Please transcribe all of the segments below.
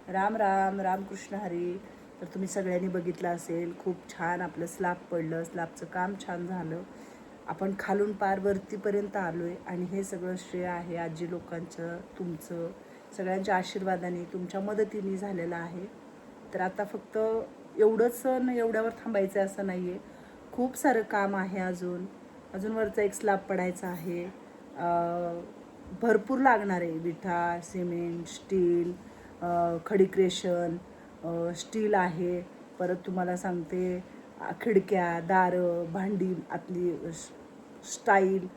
राम राम रामकृष्ण हरी. तर तुम्ही सगळ्यांनी बघितलं असेल, खूप छान आपलं स्लॅब पडलं, स्लॅबचं काम छान झालं. आपण खालून पार वरतीपर्यंत आलो आहे आणि हे सगळं श्रेय आहे आजी लोकांचं, तुमचं, सगळ्यांच्या आशीर्वादाने, तुमच्या मदतीने झालेलं आहे. तर आता फक्त एवढंच एवढ्यावर थांबायचं असं नाही आहे, खूप सारं काम आहे. अजून वरचा एक स्लॅब पडायचा आहे. भरपूर लागणार आहे, विटा, सिमेंट, स्टील, खडीक्रेशन, स्टील आहे. परत तुम्हाला सांगते, खिडक्या, दारं, भांडी, आतली स्टाईल,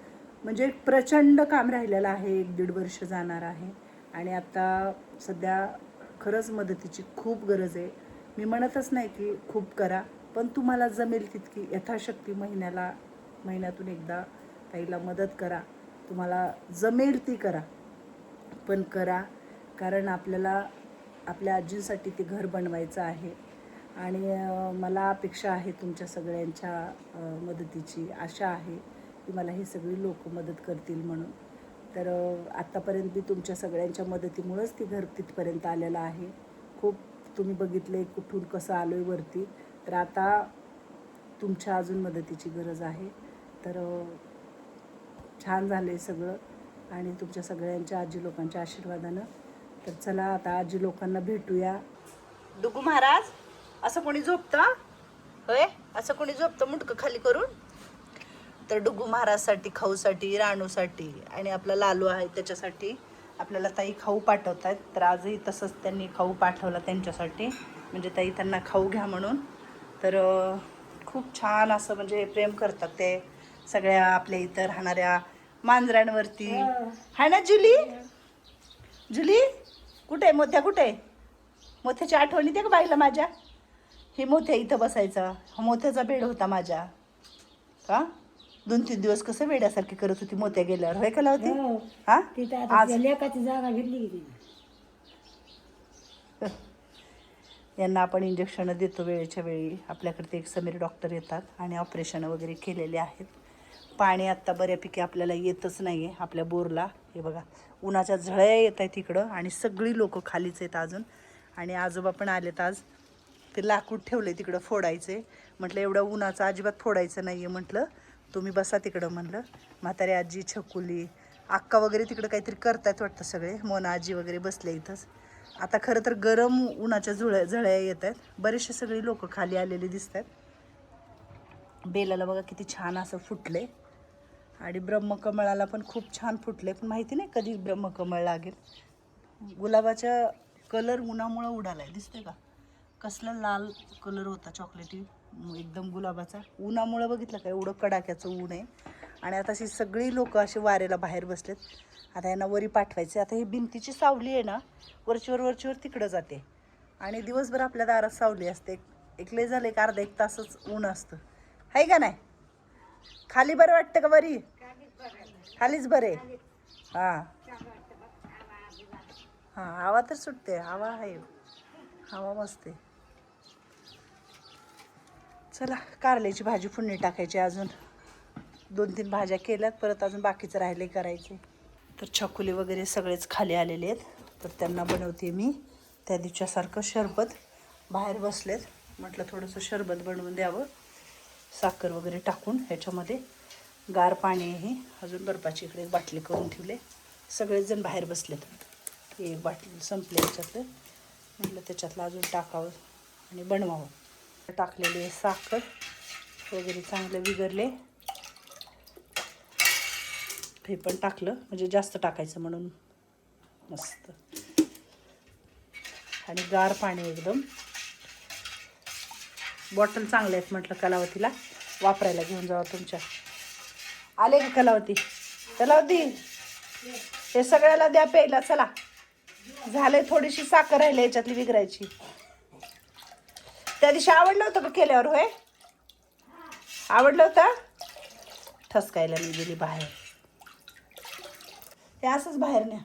म्हणजे प्रचंड काम राहिलेलं आहे. 1-1.5 वर्ष जाणार आहे आणि आता सध्या खरंच मदतीची खूप गरज आहे. मी म्हणतच नाही की खूप करा, पण तुम्हाला जमेल तितकी यथाशक्ती महिन्यातून एकदा ताईला मदत करा. तुम्हाला जमेल ती करा, पण करा. कारण आपल्याला आपल्या आजींसाठी ते घर बनवायचं आहे आणि मला अपेक्षा आहे तुमच्या सगळ्यांच्या मदतीची. आशा आहे की मला हे सगळी लोक मदत करतील म्हणून. तर आत्तापर्यंत मी तुमच्या सगळ्यांच्या मदतीमुळंच ती घर तिथपर्यंत आलेलं आहे. खूप तुम्ही बघितले कुठून कसं आलो आहे वरती. तर आता तुमच्या अजून मदतीची गरज आहे. तर छान झालं आहे सगळं आणि तुमच्या सगळ्यांच्या आजी लोकांच्या आशीर्वादानं. तर चला आता आजी लोकांना भेटूया. डुगू महाराज, असं कोणी झोपतं होय? असं कोणी झोपतं मुंडकं खाली करून? तर डुगू महाराजसाठी, खाऊसाठी, राणूसाठी आणि आपला लालू आहे त्याच्यासाठी आपल्याला ताई खाऊ पाठवत आहेत. तर आजही तसंच त्यांनी खाऊ पाठवला त्यांच्यासाठी, म्हणजे ताई त्यांना खाऊ घ्या म्हणून. तर खूप छान असं म्हणजे प्रेम करतात ते सगळ्या आपल्या इथं राहणाऱ्या मांजरांवरती. हाय ना जुली? जुली कुठे आहे? मोथ्या कुठे आहे? मोथ्याची आठवण येते का बाईला माझ्या? हे मोथ्या इथं बसायचा, हा मोथ्याचा बेड होता माझ्या. का 2-3 दिवस कसं वेड्यासारखी करत होती मोत्या गेल्यावर, होय का होती? हा आज लेकाची जागा घेतली की यांना आपण इंजेक्शनं देतो वेळेच्या वेळी. आपल्याकडे एक समीर डॉक्टर येतात आणि ऑपरेशनं वगैरे केलेले आहेत. पाणी आत्ता बऱ्यापैकी आपल्याला येतच नाही आहे आपल्या बोरला. हे बघा, उन्हाच्या झळ्या येत आहेत इकडं आणि सगळी लोकं खालीच आहेत अजून. आणि आजोबा पण आलेत आज. ते लाकूड ठेवले तिकडं फोडायचे. म्हटलं एवढं उन्हाचं अजिबात फोडायचं नाही आहे. म्हटलं तुम्ही बसा तिकडं. म्हणलं म्हातारी आजी, छकुली, अक्का वगैरे तिकडं काहीतरी करतायत वाटतं सगळे. मोना आजी वगैरे बसले इथंच. आता खरं तर गरम उन्हाच्या झळ्या येत आहेत. बरेचसे सगळी लोकं खाली आलेली दिसत आहेत. बेलाला बघा किती छान असं फुटले आणि ब्रह्मकमळाला पण खूप छान फुटले. पण माहिती नाही कधी ब्रह्मकमळ लागेल. गुलाबाचा कलर उन्हामुळं उडाला आहे, दिसते का? कसला लाल कलर होता, चॉकलेटी एकदम गुलाबाचा. उन्हामुळं बघितलं का एवढं कडाक्याचं ऊन आहे. आणि आता अशी सगळी लोकं अशी वारेला बाहेर बसलेत. आता यांना वरी पाठवायचे. आता ही भिंतीची सावली आहे ना, वरचीवर तिकडं जाते आणि दिवसभर आपल्या दारात सावली असते. एक लय झालं एक अर्धा 1 तासच ऊन असतं, आहे का नाही? खाली बरं वाटतं का वरी? खालीच बरे. हां हां, हवा तर सुटते, हवा आहे, हवा मस्त आहे. चला, कारल्याची भाजी फोडणी टाकायची. अजून 2-3 भाज्या केल्यात, परत अजून बाकीचं राहिले करायचे. तर छकुली वगैरे सगळेच खाली आलेले आहेत. तर त्यांना बनवते मी त्या दिवसासारखं शरबत. बाहेर बसलेत, म्हटलं थोडंसं शरबत बनवून द्यावं साखर वगैरे टाकून. ह्याच्यामध्ये गार पाणी आहे. अजून बर्फाची इकडे एक बाटली करून ठेवले. सगळेच जण बाहेर बसलेत. एक बाटली संपले ह्याच्यातलं, म्हटलं त्याच्यातलं अजून टाकावं आणि बनवावं. टाकलेले साखर वगैरे चांगले विगरले. हे पण टाकलं म्हणजे जास्त टाकायचं म्हणून, मस्त. आणि गार पाणी एकदम. बॉटल चांगल्या आहेत म्हटलं कलावतीला वापरायला घेऊन जावा तुमच्या. आले का कलावती? कलावती, हे सगळ्याला द्या प्यायला. चला, झालंय, थोडीशी साखर राहिली याच्यातली विगरायची. त्या दिवशी आवडलं होतं का केल्यावर? होय, आवडलं होतं. ठसकायला मी गेली बाहेर. ते असंच बाहेर न्या.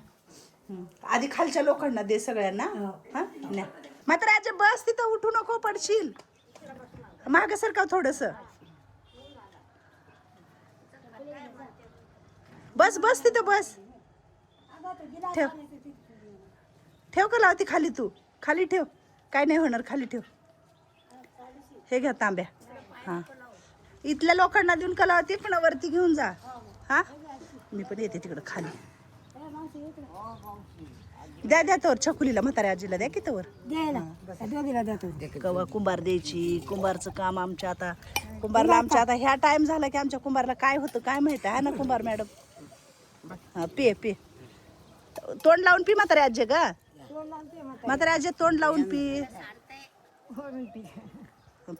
आधी खालच्या लोकांना दे सगळ्यांना. हां, न्या. मात्र आज बस तिथं, उठू नको, पडशील. मागं सरका थोडंसं. बस बस तिथं बस. ठेव ठेव का लावती खाली तू? खाली ठेव, काय नाही होणार, खाली ठेव. हे घ्या तांब्या. हां, इथल्या लोकांना देऊन कलावती, पण वरती घेऊन जा. हां, मी पण येते तिकडं खाली. द्या द्या तर छकुलीला, म्हाताऱ्या आजीला द्या की तवर. कवा कुंभार द्यायची, कुंभारचं काम आमच्या आता, कुंभारला आमच्या आता ह्या टाइम झाला की आमच्या कुंभारला काय होतं काय माहिती आहे ना कुंभार मॅडम. हां, पे पे, तोंड लावून पी म्हाताऱ्या आजी का, म्हाताऱ्या आजी तोंड लावून पी.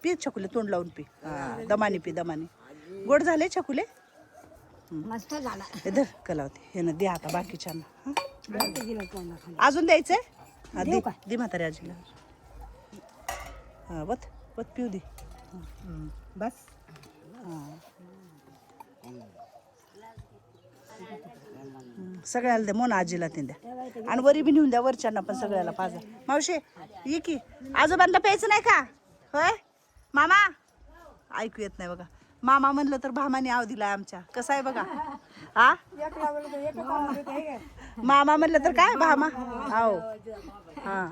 पी छकुले, तोंड लावून पी. हां, दमाने पी, दमाने. गोड झाले छकुले, मस्त झाला. इधर कलावते हे ना, द्या आता बाकीच्यांना. अजून द्यायचंय. हा, दे म्हाताऱ्या आजीला. हां, वत वत पिऊ दे. बस. हां, सगळ्याला द्या, मोना आजीला ते द्या, आणि वरी बी नेऊन द्या वरच्यांना पण, सगळ्याला पाजा. मावशी ये की, आजोबांना प्यायचं नाही का, होय मामा? ऐकू येत नाही बघा. मामा म्हणलं तर भामाने आव दिलाय आमच्या, कसं आहे बघा. हा, मामा म्हणलं तर काय भामा आव. हां,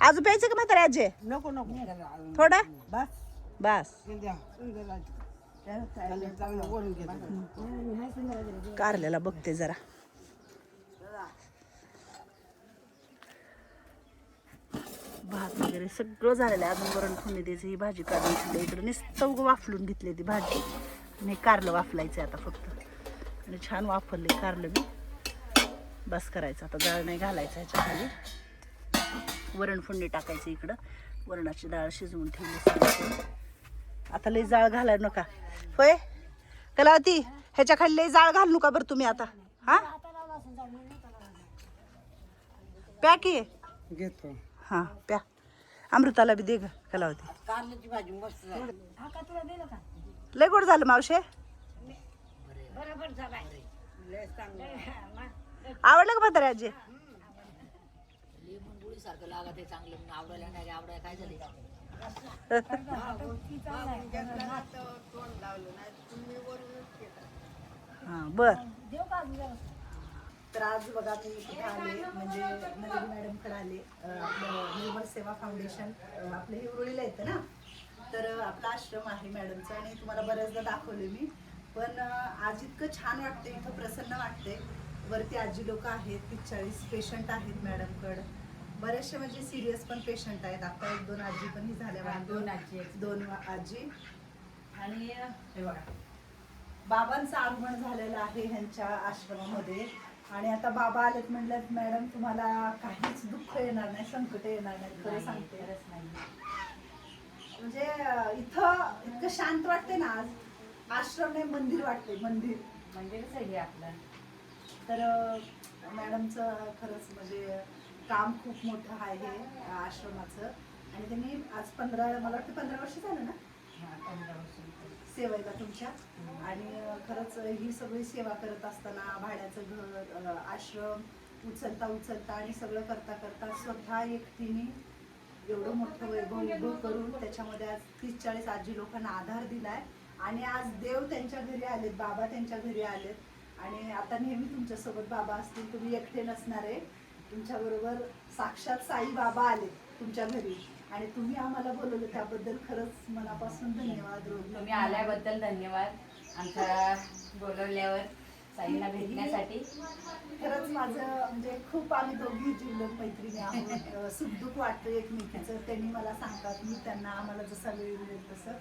अजून प्यायचं का म्हातारे आजी? नको नको, थोडं बस बस. कारल्याला बघते जरा. भात वगैरे सगळं झालेलं आहे, अजून वरण फोडणी द्यायचं. ही भाजी काढून ठेवली इकडं, नुसतं वाफलून घेतली ती भाजी, आणि कारलं वाफलायचं आता फक्त. आणि छान वाफरले कारलं मी, बस करायचं आता. डाळ नाही घालायचं ह्याच्या खाली, वरण फोडणी टाकायचं इकडं. वरणाची डाळ शिजवून ठेवली. आता लई जाळ घालायला नका, होय कलावती? ह्याच्या खाली लई जाळ घालू नका बरं तुम्ही आता. हा, प्या की घेतो. हां, प्या. अमृताला बी दे ग कलावती. कारल्याची भाजी मस्त झाली. लय गोड झालं मावशे, आवडलं का म्हातारे आजी? हां, बर. तर आज बघा मी कुठे आले, म्हणजे नवीन मॅडमकडे आले. आपलं निर्मल सेवा फाउंडेशन आपलं हे उरुळीला येतं ना, तर आपला आश्रम आहे मॅडमचा, आणि तुम्हाला बऱ्याचदा दाखवले मी. पण आज इतकं छान वाटतं, इथं प्रसन्न वाटते. वरती आजी लोक आहेत, 30-40 पेशंट आहेत मॅडमकडं. बरेचसे म्हणजे सिरियस पण पेशंट आहेत. आता 1-2 आजी पण ही झाल्या, 2 आजी. आणि हे बघा, बाबांचं आगमन झालेलं आहे ह्यांच्या आश्रमामध्ये. आणि आता बाबा आलेत म्हणलं, मॅडम तुम्हाला काहीच दुःख येणार नाही, संकट येणार नाही. खरं सांगते, म्हणजे इथं इतकं शांत वाटते ना. आज आश्रम नाही, मंदिर वाटते, मंदिरच आहे आपलं. तर मॅडमचं खरंच म्हणजे काम खूप मोठं आहे आश्रमाचं. आणि त्यांनी आज 15, मला वाटतं 15 वर्ष झालं ना 15 वर्ष सेवेला तुमच्या. आणि खरंच ही सगळी सेवा करत असताना, भाड्याचं घर, आश्रम उचलता आणि सगळं करता स्वतः एकटीने एवढं मोठं वैभव उभं करून त्याच्यामध्ये आज 30-40 आजी लोकांना आधार दिलाय. आणि आज देव त्यांच्या घरी आलेत, बाबा त्यांच्या घरी आलेत. आणि आता नेहमी तुमच्यासोबत बाबा असतील, तुम्ही एकटे नसणार आहे. तुमच्याबरोबर साक्षात साई बाबा आले तुमच्या घरी, आणि तुम्ही आम्हाला बोलवलं त्याबद्दल खरंच मनापासून धन्यवाद. तुम्ही आल्याबद्दल धन्यवाद, आमच्या बोलवल्यावर साईला भेटण्यासाठी. खरंच माझं म्हणजे खूप आम्ही दोघी जीवलग मैत्रिणी आहोत. सुखदुःख वाटतं एकमेकीचं. त्यांनी मला सांगतात, मी त्यांना, आम्हाला जसा वेळ मिळेल तसं.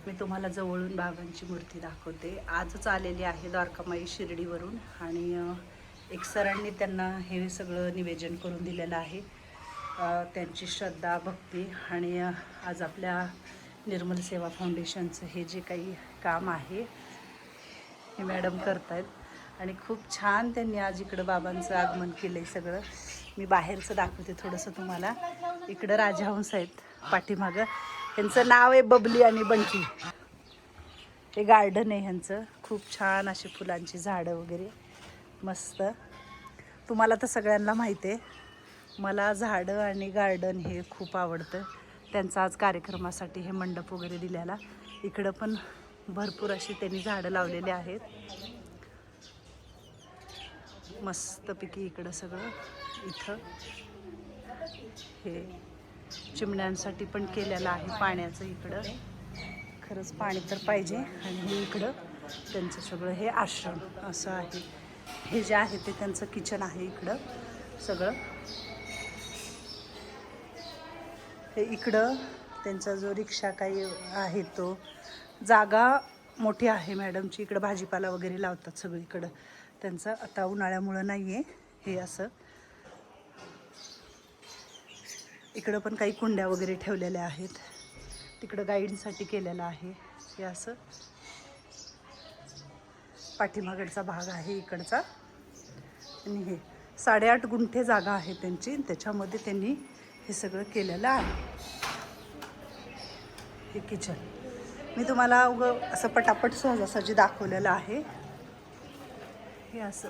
मी तुम्हाला जवळून बाबांची मूर्ती दाखवते. आजच आलेली आहे द्वारकामाई शिर्डीवरून, आणि एक सरांनी त्यांना हे सगळं निवेदन करून दिलेलं आहे. त्यांची श्रद्धा, भक्ती, आणि आज आपल्या निर्मल सेवा फाउंडेशनचं हे जे काही काम आहे हे मॅडम करतायत. आणि खूप छान त्यांनी आज इकडं बाबांचं आगमन केलं आहे सगळं. मी बाहेरचं दाखवते थोडंसं तुम्हाला. इकडं राजहंस आहेत पाठीमागं, ह्यांचं नाव आहे बबली आणि बंटी. हे गार्डन आहे ह्यांचं, खूप छान अशी फुलांची झाडं वगैरे मस्त. तुम्हाला तर सगळ्यांना माहिती आहे, मला झाडं आणि गार्डन हे खूप आवडतं. त्यांचा आज कार्यक्रमासाठी हे मंडप वगैरे दिलेला. इकडं पण भरपूर अशी त्यांनी झाडं लावलेली आहेत. मस्तपैकी इकडं सगळं. इथं हे चिमण्यांसाठी पण केलेलं आहे पाण्याचं इकडं. खरंच पाणी तर पाहिजे. आणि हे इकडं त्यांचं सगळं हे आश्रम असं आहे. हे जे आहे ते त्यांचं किचन आहे इकडं सगळं. हे इकडं त्यांचा जो रिक्षा काही आहे तो जागा मोठी आहे मॅडमची. इकडं भाजीपाला वगैरे लावतात सगळीकडं त्यांचं. आता उन्हाळ्यामुळं नाही आहे हे असं. इकडं पण काही कुंड्या वगैरे ठेवलेल्या आहेत. तिकडं गाईडसाठी केलेलं आहे हे असं. पाठीमागडचा भाग आहे इकडचा. आणि हे 8.5 गुंठे जागा आहे त्यांची. त्याच्यामध्ये त्यांनी हे सगळं केलेलं आहे. हे किचन मी तुम्हाला असं पटापट सहजासहजी दाखवलेलं आहे हे असं.